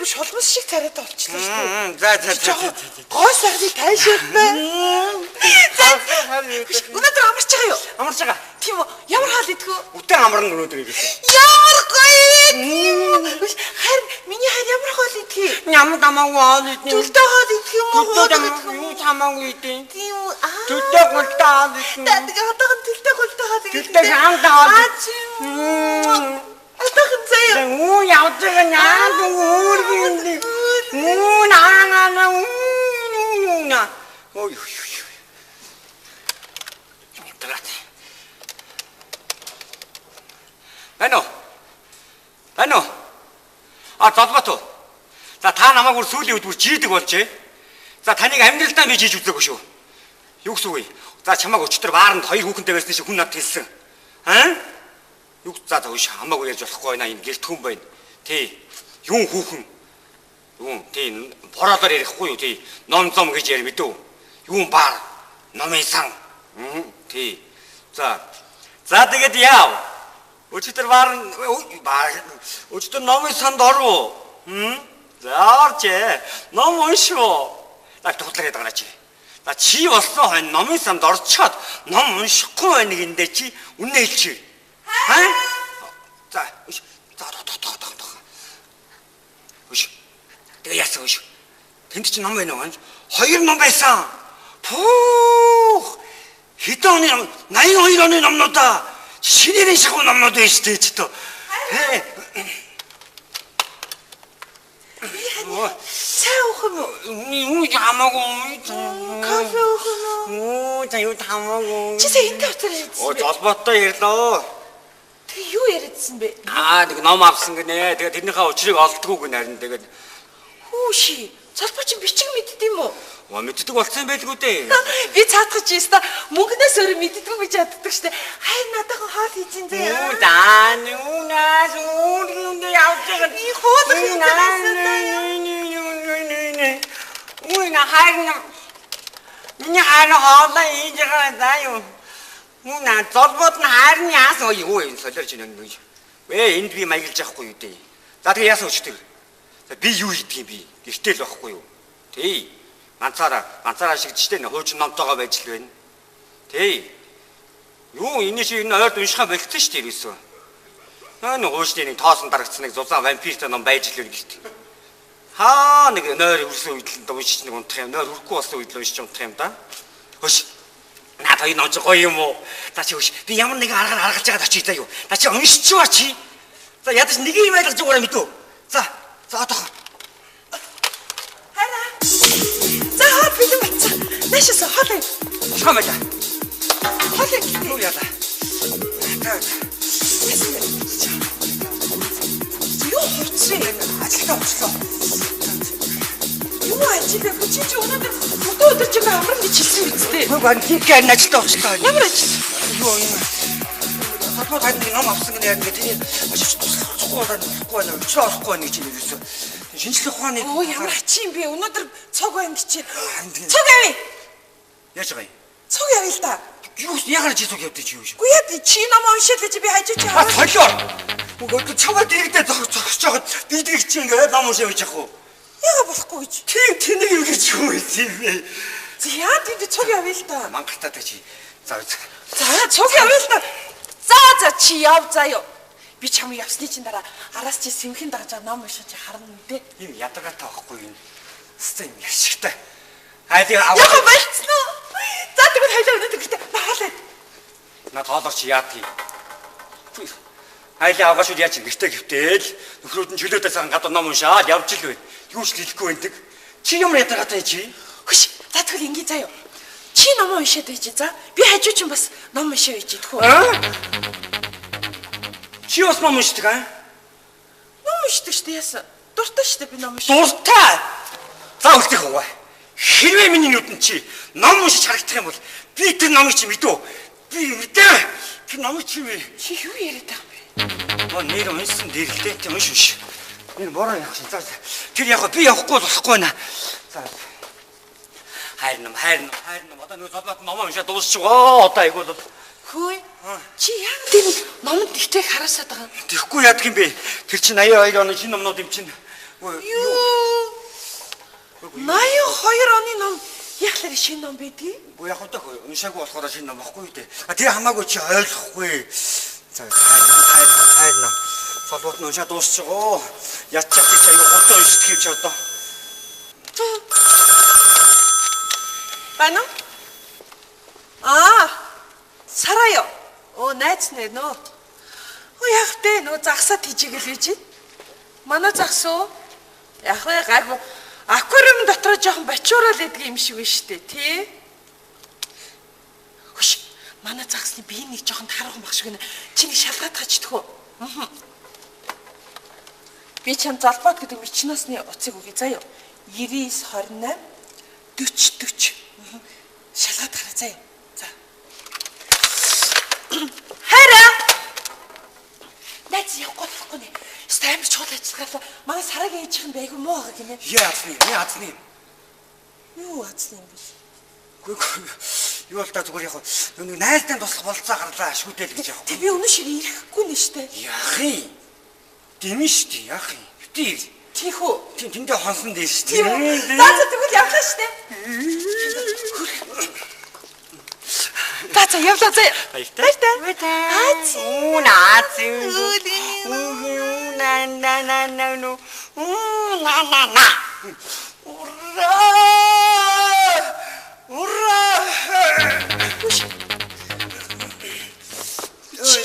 бүр шулмас шиг царайтай болчихлоо шүү дээ. За. Гой сайхныг тайшаалтай. Өнөөдөр амарч байгаа юу? Амарч байгаа. Тийм үү? Ямар хаал идэх вэ? Үтэн амарна өнөөдөр ирсэн. Ямар гоё. Харин миний хайр ямар хаал идэх вэ? Ямар тамаагүй хаал идэх. Төлдөө хаал идэх юм уу? Юу тамаагүй идэх. Тийм үү? Төлдөө гултаа хаал идэх. Тэгээ одоохон төлдөө гултаа хаал идэх. Төлдөө хаалтай хаал идэх. Атахан заяа. Уу явж байгаа наад үүргэн. Уу наа. Ой. Бано. Залбатуу. За та намайг бүр сүүлийн үед бүр жийдэг болжээ. За таныг амьдралдаа би жийж үзээгүй шүү. Юу гэсэн үг вэ? За чамайг өчтөр бааранд 2 хүүхэнтэй байсан шиг хүн надад хэлсэн. Юу за ууш хамаагүй ярьж болохгүй байна. Энэ гэрт хүн байна. Тий. Юун хүүхэн. Юун тий бороодоор ярихгүй юу тий. Ном зом гэж яри мэдв. Юун баар. Номын сан. Тий. За тэгээд яав. Өчтөр өчтөр номын санд оров. За орчээ. Ном уншив. Так тутлаад байгаа чи. За чи болсон хойно номын санд орчоод ном уншихгүй байна гэндээ чи үнэ хэлчих. За. Тэгээ яасан вэ? Тэнд чи ном байна уу? 2 ном байсан. Пүүх. Хэдэн оны ном? 82 оны номнуудаа. Шинээр шахуу номнууд байж тээ ч тоо. Цаа уух юм уу? Юу хамаагүй. Кофе уух юм уу? За юу хамаагүй. Чи сая энэ утгаар ярьсан. Золботтой ярьлаа. Тэг юу яриадсан бэ? Тэг ном авсан гинэ. Тэгээ тэрнийхээ учрыг олдгоо гинэ харин тэгээд. Хүүши. Цолбоо чи бичиг мэддэм үү? Мэддэг болсон байлгүй дээ. Би цаадах чи өста мөнгнөөс өөр мэддэггүй гэж яддаг штэ. Хайр надаахан хоол хийж ин заяа. Нуунаас үүнд явж байгаа. Би хоолох юм байна. Миний хайр хоолоо хийж байгаа даа юу. Нуунаа золбот нь хайрны яас юу юм солиорч байна. Энд би маяглаж явахгүй юу дээ. За тэгээ яасан өчтөр. Би юу хийдэг юм би? Гэртэл байхгүй юу? Тий. Ганцаараа шигдчихтэй нэ хуучин номтойгоо байж л байна. Тий. Юу энэ шиг энэ ойрд уншихаа болчихсон шүү дээ ерөөсөө. Нэг хуучны нэг тоосон дарагдсан нэг зузаан вампиртай ном байж л байна гэрт. Нэг нойр өрсөн үед л уншиж нэг унтах юм. Нойр өрөхгүй болсон үед л уншиж унтах юм да. Хөш. Наад хоёр ном гоё юм уу? За чи хөш. Би ямар нэгэн аргаар харгалж байгаа очиж заа юу. За чи уншчихваа чи. За ядаж нэг юм ойлгож байгаараа мэдв. За одоо. За бэлэн бацаа. Нэшээс хоол. Хамаа. Хоол юу яа. Юу хийчихсэн? Ажилдаа очлоо. Юу ажилдаа чи өнөөдөр өдөр чиг амрам гэж хэлсэн үстэй. Гүн тиймгээр ажилдаа очлоо. Ямар ажил? Юу юм. Хатуу танд ном авсан гэнэ яг тийм ажиж тусахгүй байна. Өчрөөхгүй байна гэж хэлсэн. Шинжлэх ухааны ямар ачи юм бэ? Өнөөдөр цог байна гэж чинь. Цог авъя. Яаж байгаа юм? Цог авъя л да. Юу ягаар чи цог явдаа чи юу шүү? Үгүй яа чи ном уншаад гэж би хажиж байгаа. Солио. Үгүй чамаа дэрэгдээ зогсож байгаад дийдэг чи ингээд ном уншаа байж ах уу? Яга болохгүй гэж. Тэнийг юу гэж юу юм бэ? Яа тийм цог авъя л да. Мангартаа чи. За цог авъя л да. За чи яв заяа. Би чамд явсны чинь дараа араас чи сэмхэн дагаж ном уншиж харна үү? Энэ ядаргаатай байхгүй юм. Сцен яшигтай. Хайди аваа. Яга болцсон уу? За тэгвэл хайлаа өнөдр гэртээ хаалаа. Наад хоолорч яатгий. Хайлаа аваа шүү яаж гэртээ гэвтэл нөхрүүд нь чөлөөтэй сан гадаа ном уншаад явж л байна. Юу ч хэлэхгүй байдаг. Чи ямар ядаргаатай чи? Хөш. За тэгвэл ингэ заяа. Чи ном уншаад байж за. Би хажуу чинь бас ном уншаа байж идэх үү? Чи бас ном уншдаг аа? Ном уншдаг шүү дээ яасан. Дуртай шүү дээ би ном уншдаг. Дуртай. За үлдэх уу? Хэрвээ миний нүдэн чи ном уншиж харагдах юм бол би тэр номыг чи мэдв. Би мэдээ. Тэр номыг чи вэ? Чи юу яриад байгаа юм бэ? Нэр уншсан дэрэлтэй тийм шүү. Энэ бороо явах шин. За тэр яг би явахгүй болохгүй наа. За хайр ном. Одоо нэг золбот ном уншаад дуусчихгоо. Одоо айгуул. Хөөе. Чи яг тийм номонд ихтэй хараасаад байгаа юм. Тэгэхгүй яадаг юм бэ? Тэр чинь 82 оны шинэ номнууд юм чинь Юу. 82 оны ном яхлаар шинэ ном байдгийг? Бо яг одоо уншаагүй болохоор шинэ ном баггүй дээ. Тэр хамаагүй чи ойлгохгүй. За хайр. Солбот нь уншаад дуусчихоо. Яц чавчиг чи аюу хурдан уншиж хийвч одоо. Байна уу? Сараяа. Найз нэ нөө. Яг тэ нөө загсаад хийжигэл гэж байна. Манай загс уу? Яг гайгүй аквариум дотор жоохон бачуурал гэдэг юм шиг байна штэ, тий? Хөш. Манай загсны бие нэг жоохон тархан баг шиг нэ. Чи нэг шалгаад хачдаггүй. Би чам залбаад гэдэг мичнасны уцыг үгүй заяа. 99 28 40. Шалгаад гараа заяа. За. Хараа. Найз явахгүй болохгүй нэ. Стамж чууд ажиллагаа. Манай сарагийн ээжийнх нь байгуу муу байгаа гинэ. Яацны. Юу аацны юм бэ? Юу л та зүгээр яг нэг найзтай туслах болцоо гарлаа шүтэл гэж яах. Тэг би өнөө шиг ирэхгүй нэ штэ. Яах юм? Дэмэн штэ яах юм? Битээ. Тийх үү? Тэндээ хонсон дээ штэ. За тэгвэл явлаа штэ. За явлаа заа. Баяртай.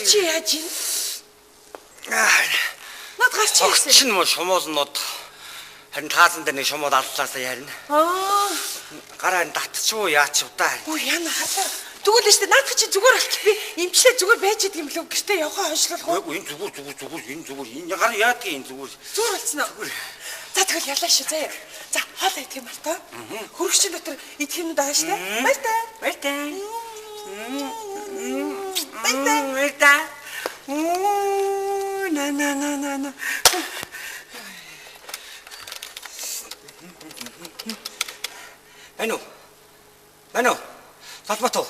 Чи яаж юм? Над гарч ирсэн. Чин мо шомоолнод харин таасан дээр нэг шомоод аллаасаа ярина. Гараа татчихуу яач удаа. Яна хатаа. Тэгвэл штэ наад чи зүгээр болчих би эмчлээ зүгээр байж идэг юм лөө гэртээ явахаа хойшлуулах уу? Энэ зүгээр. Энэ гараа яадгийг энэ зүгээр. Зүгээр болсон уу? За тэгвэл ялаа шүү заяа. За хоол идэх юм байна. Хөрөгчийн дотор идэх юм даа штэ. Баяртай. На. Байна уу? Салбатуу.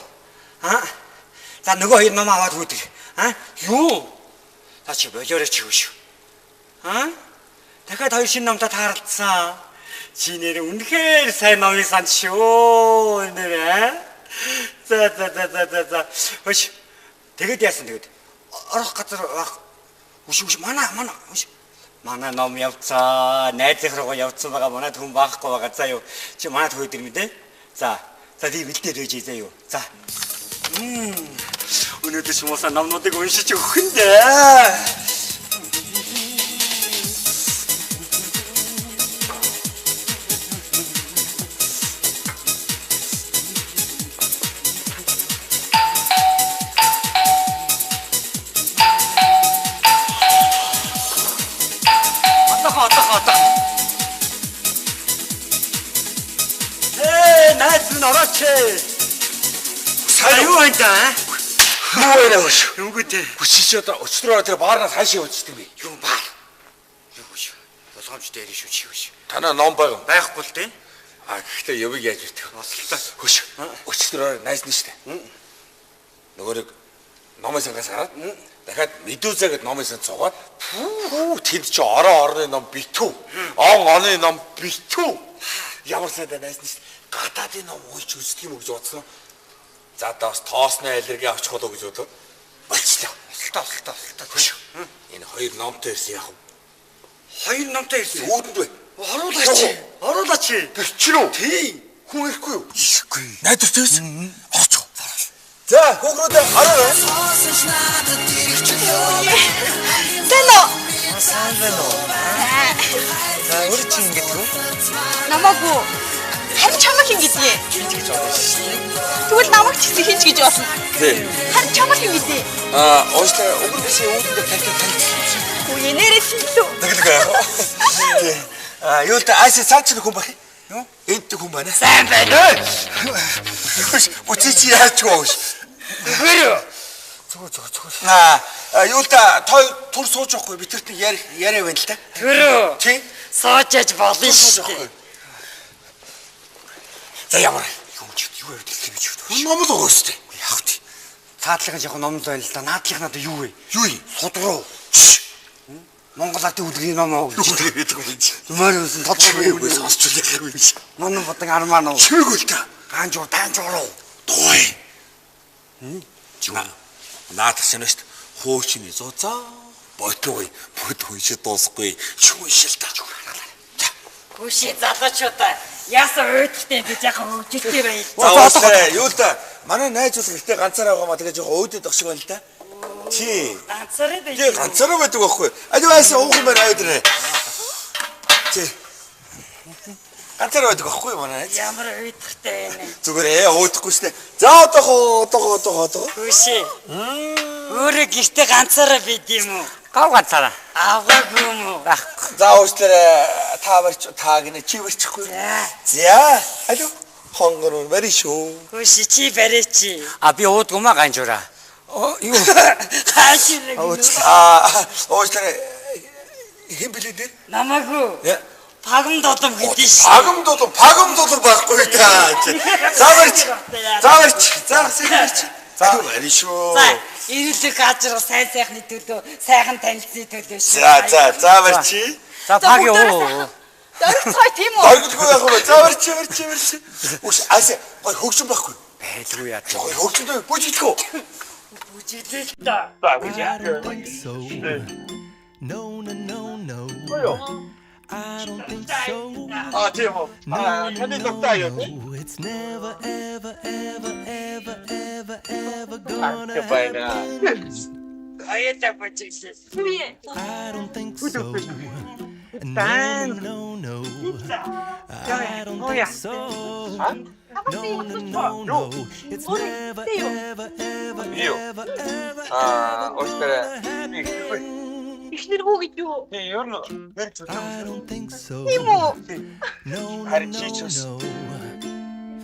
За нөгөө хоёр ном аваад хүйдэг. Юу? За чи болоорой чи шүү. Дахиад хоёр шинэ номтой тааралцсан. Чи нэр үнэхээр сайн номын санд шүү. Нэр. За. Хөш. Тэгэд яасан тэгэд. Орох газар үш манай ном явцаа. Найзынх руу явцсан байгаа манайд хүн баахгүй байгаа. За юу. Чи манайд хөөдөр мэдээ. За тийм бэлдээд байж заа юу. За. Өнөөдөр шумуулсан номнуудыг уншиж өгөх нь дээ. Отох. Найз нь орооч. Юу байна да? Юу байна вэ? Юу гэдэг? Хүчиж одоо өчтөрөө тэр баарнаас хаашаа явчихдаг би. Юу баар? Юу гэж? Болгоомж дээр шүү чи гэж. Танаа ном байгаа. Байхгүй л дээ. Гэхдээ явыг яаж ирдэг? Бослоо. Хөш. Өчтөрөө найз нь штэ. Нөгөөрөг номын сангаас хараад дахиад медуза гэд номын сан цугаад тэнд чи орны ном битүү. Оны ном битүү. Ямар сайд найз нь штэ. Гадаадын ном уйж үздэг юм уу гэж бодсон. За даас тоосны аллерги авчих болоо гэж бодлоо. Болчлоо. Олтоо. Энэ хоёр номтой ирсэн яах вэ? Хоёр номтой ирсэн. Үүдэнд бай. Оруулаач. Гэрчин үү? Тийм. Хүн ирэхгүй юу? Ирэхгүй. Найдвар төс. Орч. За, хөөгрөөдөө хараа. Сайн байна уу? За, өөр чи ингэдэг үү? Намаагүй. Харин чамаг хин гэдгийг. Гэж бодсон шүү дээ. Тэгвэл намайг ч гэсэн хинч гэж болно. Тий. Харин чамаг хин гэдгийг. Уучлаарай, өгөрөөсөө үүдээ танилцсан. Үе нэрээс хэллүү. Тий. Юу та айс цаач хүн бах. Юу? Энд хүн байна. Сайн байна уу? Үгүй чи яаж гоош. Гэрээ. Зүгээр. Юу та той тур сууж байхгүй битэрт яриа байна л та. Гэрээ. Тий. Соожж болно шүү дээ. За ямар Юу явдал юм чи. ном л өгөөс тээ. Яг тий. Цаадлахын яг ном л байна л да. Наадлах надад юу вэ? Юу юм? Судруу. Монгол Ардын хөдөлгөөний ном аа гэж. Тэгээд байгаа юм чи. Мөр үсэн тодорхой Чимээгүй сонсч үлээхгүй чи. Нон бодон армаа нуу. Чимээгүй л та. Таанжуу. Той. Наадах шинэ шүү дээ. Хуучны зузаа. Бодлоо. Бод хуйш дуусахгүй. Чүншил та. Гүши залуучуудаа яасан өөдөлтэй гэж яхаа хөвжөлтэй байл. За юу л да. Манай найз бол ихтэй ганцаараа байгаа маа тэгээ жоохон өөдөд ах шиг байна л да. Чи Ганцаараа байж. тэгээ ганцаараа байдаг байхгүй. Аливаас уух юм байна өөдрөө. Чи ганцаараа байдаг байхгүй манай найз. Ямар өөдөлтэй байна. Зүгээр өөдөхгүй штэ. За одоохоо. Гүши. Өөрөө гэртээ ганцаараа байд юм уу? Гав ганцаараа. Аваагүй юм уу? За уучлаарай. Та гинэ чи барьчихгүй. За. Алло. Хонгор барь шүү. Гүши чи барьчи. Би уудгумаа ганжуураа. Юу? Хааширэг. Уучлаарай. Хэм билээ дээ? Намаагүй. Пагам додом гэдэг шээ. Пагам додор байхгүй та. За барьч. За барь шүү. За, ирүүлэг газар сайхны төлөө, сайхан танилцсны төлөө шүү. За барьч. За паги уу. Дөрөвцгой тийм үү? Дөрөвдгөө яах вэ? За барьч. Үш аас гой хөгжим байхгүй. Байлгүй яа. Гой хөгжимтэй бүжиглэхүү. Бүжиглээ та. No. I don't think so. Тийм үү. Таны доктай юу? It's never, ever gonna happen. Аята бүжиглээ. I don't think so. No. I don't think so. No. It's never, ever gonna happen. Ихнэр хүү гэж юу? I don't think so. Тийм үү? No.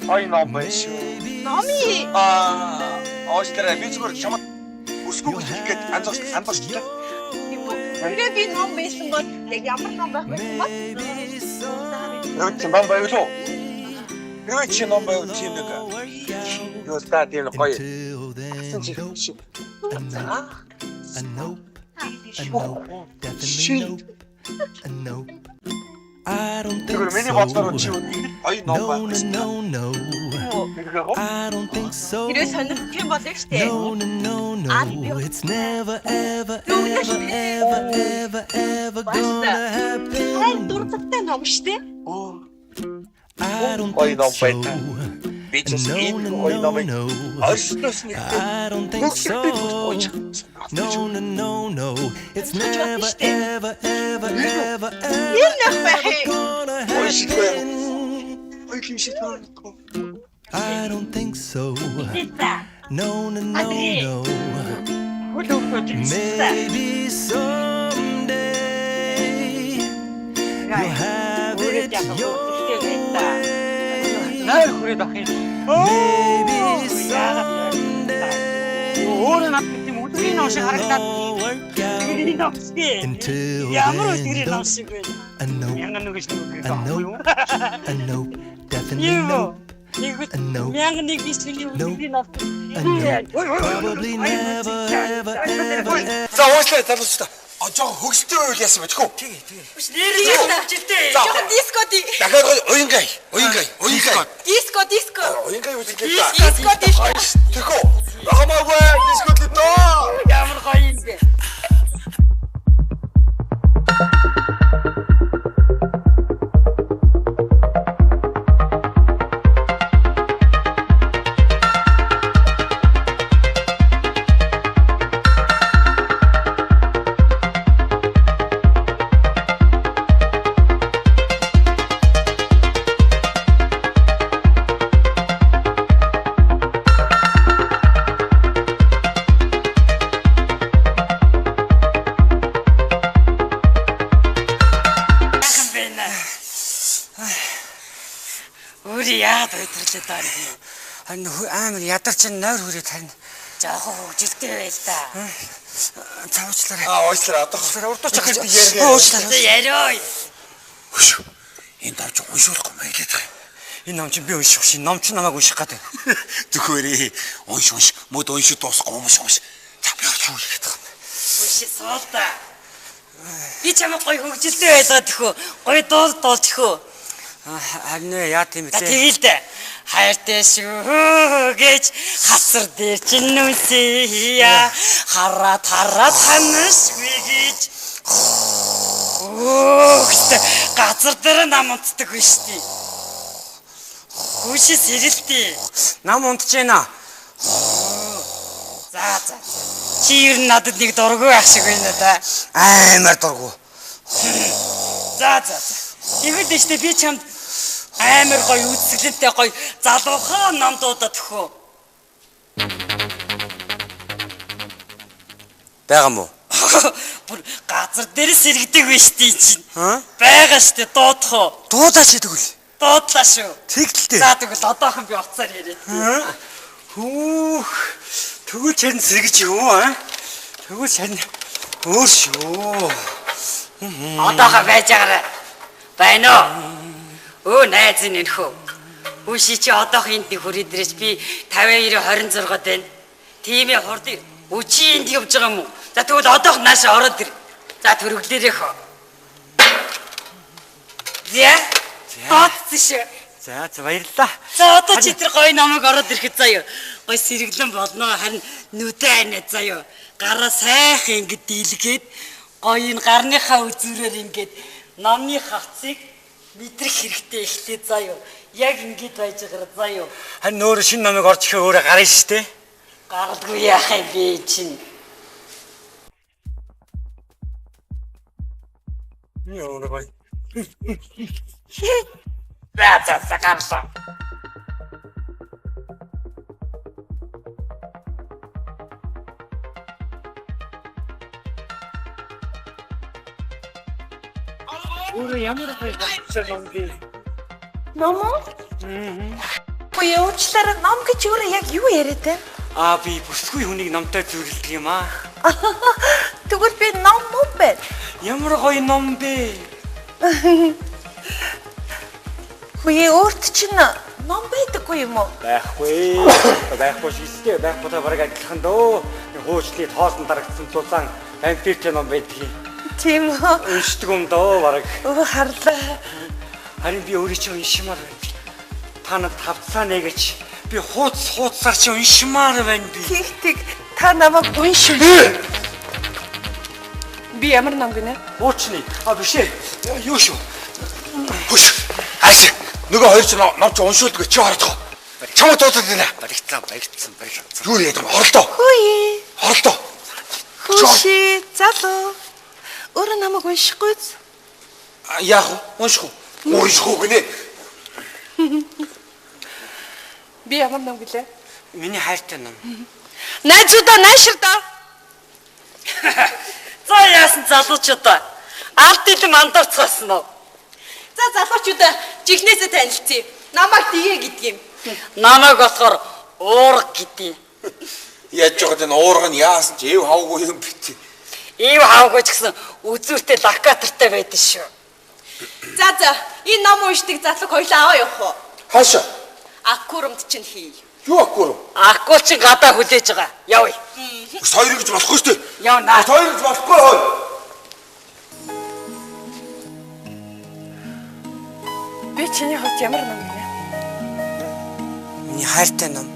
Ой ном байна шүү. Номи. Оочлаарай би зүгээр чамд өсгөө гэж хэлгээд анзаарч та. Тийм үү? Тэгээ би ном байсан бол яг ямар ном байх вэ? Юу ч ном байвал уу? Юу ч ном байвал тийм нэг. Юу та тийм гоё. A nope. Definitely nope. I don't think Миний бодлоор чи so. ой ном байна. No. I don't think so. Тэрээ сонирхох юм бол яг штэ. No. It's never, ever gonna happen. Айн дурдтай ном штэ. I don't Ой think ном so. байна. Би ч энэ ой номыг орсноос нэг. I don't think so. No. It's never, ever Юм байх вэ? gonna Ой шигвэ. happen. Ой ким шигвэ. I don't think so. Та. No. Хөлөө бүжиглээ. Maybe someday you'll have it your way. Наар хүрээд ах юм. Maybe someday Өөрөө над тийм үдгийн ном шиг харагдаад work out Бидний номсгүй. until Ямар then. өдрийн ном Nope. шиг вэ? A nope. янган нүгэж нүг. A nope. Definitely Юу? nope. Нэг A nope. мянга нэг бисгийн үдгийн ном. A nope. Probably never, ever. За уучлаарай залууч та. Жоо хөгстэй үйл яасан бэ тхүү. Биш нэрийг тавьжтэй. Жохон диско ди. Дахиад уянгай. Диско. Уянгай үсгэлээ. Диско. Тэхүү. Хамаагүй дискот тоо. Ямар гоё юм бэ? Үри яад өдөрлөө даа. Амар ядарч нойр хүрээд харин Жаахан хөвгөлтэй байл та. цавчлаарай. Уучлаарай одоохоо. Урдууч ах яриа. уучлаарай. Яриа. Хөш. Энэ давж уншуулахгүй мэй гэдэг. Энэ ном чинь би унших шин ном чинь намайг унших гэдэг. Зүгээрээ унш. Мод уншиж дуусахгүй унш. За би очиж унших гэдэг. Үгүй суулта. Би чамайг гоё хөгжилтэй байлгаад төхөө. Гоё дуулж төхөө. Харин яа тийм За ээ. тэгэл дээ. Хайртай шүү гэж хасар дээр чинь нүсэя. Хараад ханашгүй гэж. Газар дээр нам унтдаг биш тий. Хүүши сэрэлтий. Нам унтж байна. За. Чи ер нь надад нэг дургүй ах шиг байна да. Аймар дургу. За. Тэгвэл дэжтэй би чамд амар гоё үзэсгэлэнтэй гоё залуухан ном дуудаад төхөө. Бага мó. Бүр газар дээр сэргдэг биш тий чинь. Аа? Бага штэ дуудах. Дуудаач тэгвэл. Дуудлаа шүү. Тэгтэлтэй. За тэгвэл одоохон би уцаар яриад. Хүүх. Тэгвэл чарн сэргэж юу аа? Тэгвэл чарн өөр шүү. Одоохон байж байгаарай. Байна уу? Өө найз нэнхүү. Үши чи одоох энд нэг хөр идрэж би 52-26 байна. Тимээ хурд үчи энд явж байгаа юм уу? За тэгвэл одоох наашаа ороод ир. За төрөглөрөө хөө. Яа? Тооцсон шүү. За баярлалаа. За одоо чи тэр гоё намайг ороод ирэхэд заяа. Гоё сэргэлэн болно. Харин нүдэ айнаа заяа. Гараа сайхан ингэж дийлгээд гоё энэ гарныхаа үзүүрээр ингэж номны хавцыг мэдрэх хэрэгтэй ихтэй заяа. Яг ингэж байж байгаа заяа. Харин нөр шинэ номыг орж ирэхээр өөрөө гарна шүү дээ. Гаралгүй яах юм бэ чинь. Яа бай. За гарсан. Ном уу? Үгүй уучлаарай. Ном гэж өөрөө яг юу яриад байна? Би бүсгүй хүнийг номтой зүрэлдэг юм аа. Тэгвэл би ном уу бэ? Ямар гоё ном бэ? Үгүй өөрт чинь ном байдаггүй юм уу? Байхгүй. Байхгүй шийдтэй. Байхгүй та бараг адилхан дөө. Хуучны тоосон дарагдсан тулаан ампирч ном байдгийг. Тийм үү? Уншдаг юм дөө бараг. Харлаа. Харин би өөрөө чи уншмаар байна. Та надад тавцаа нэгэж. Би хууцаар чи уншмаар байна би. Тэг та намайг унш. Би ямар ном гинэ? Уучны. Биш ээ. Юу шүү. Хөш. Ааш. Нөгөө хоёр ч ном ч уншуулдаг чи ордоо. Чамд дуудаад байна. Баригдсан. Юу яадаг оролдоо. Хөөе. Оролдоо. Хөши залуу. Өөрөө намайг уншихгүй. Яах вэ? Унших уу? Унших уу гинэ. Би ямар ном гэлээ? Миний хайртай ном. Найзуудаа найширдаа. За яасан залуучуудаа. Алд идэм андарцгаасан уу? За залуучуудаа жигнэсээ танилцъя. Намайг dige гэдэг юм. Намайг болохоор уурга гэдэг. Яаж жоод энэ уурга нь яасан ч эв хавгүй юм бит. Ив хавгүй ч гэсэн үзүүртэй лакатортай байдаг шүү. За энэ ном уншдаг залууг хоёлаа аваа явах уу? Хаашаа? Аккурамд чинь хий. Юу аккур? Аккул чи гадаа хүлээж байгаа. Явъя. Сойр гэж болохгүй шүү дээ. Явна. Сойр гэж болохгүй хой. Би чиний хувьд ямар ном гинэ? Миний хайртай ном.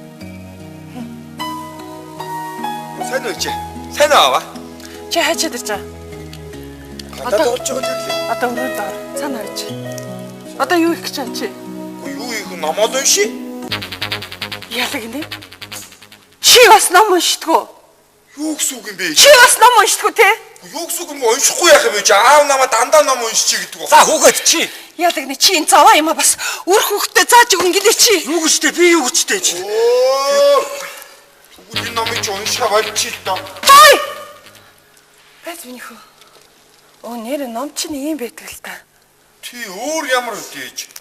Сайн уу чи? Сайн аа. Чи хачаад ирж байгаа. Гадаад орж байгаа л лээ. Одоо өрөөд ор. Цаана байж. Одоо юу их гэж байна чи? Юу их номоод унши? Яалаг нэ? Чи бас ном уншдгоо. Юу гэсэн үг юм бэ? Чи бас ном уншдгоо те? Юу гэсэн үг юм уншихгүй яах юм бэ? Аав намаа дандаа ном уншчих гэдэг байна. За хүүхэд чи. Яалаг нэ чи энэ заваа юм а бас үр хүүхдэд зааж өгөн гэлээ чи. Юу гэжтэй би юу гэжтэй чи. Оо. Үгүй номыг уншаа болчих л доо. Ой! Бэт миний хөө. Оо нэр ном чинь ийм байдаг л та. Ти өөр ямар үдээж.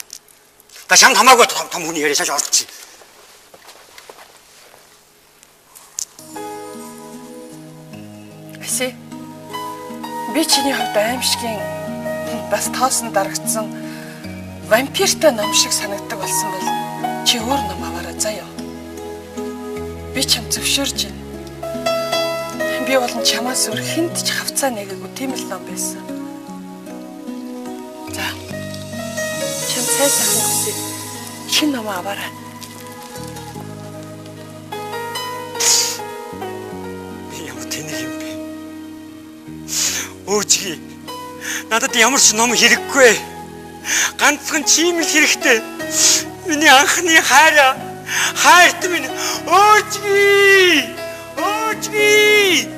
Та шам хамаагүй том хүний яриа шаш орчих. Эсэ. Би чиний хувьд аимшигын бас тоосон дарагдсан вампиртай ном шиг санагддаг болсон бол чи өөр ном аваарай заяа. Би чам зөвшөөрж байна. би болон чамаас өөр хинт ч хавцаа нэгээгүй тийм л ном байсан. За. Чам сайн сайхан хүсье. Шинэ ном аваарай. Ямар тэнэг юм бэ? Өөчги. Надад ямар ч ном хэрэггүй. Ганцхан чим л хэрэгтэй. Миний анхны хайрт минь өөчги. Өөчги.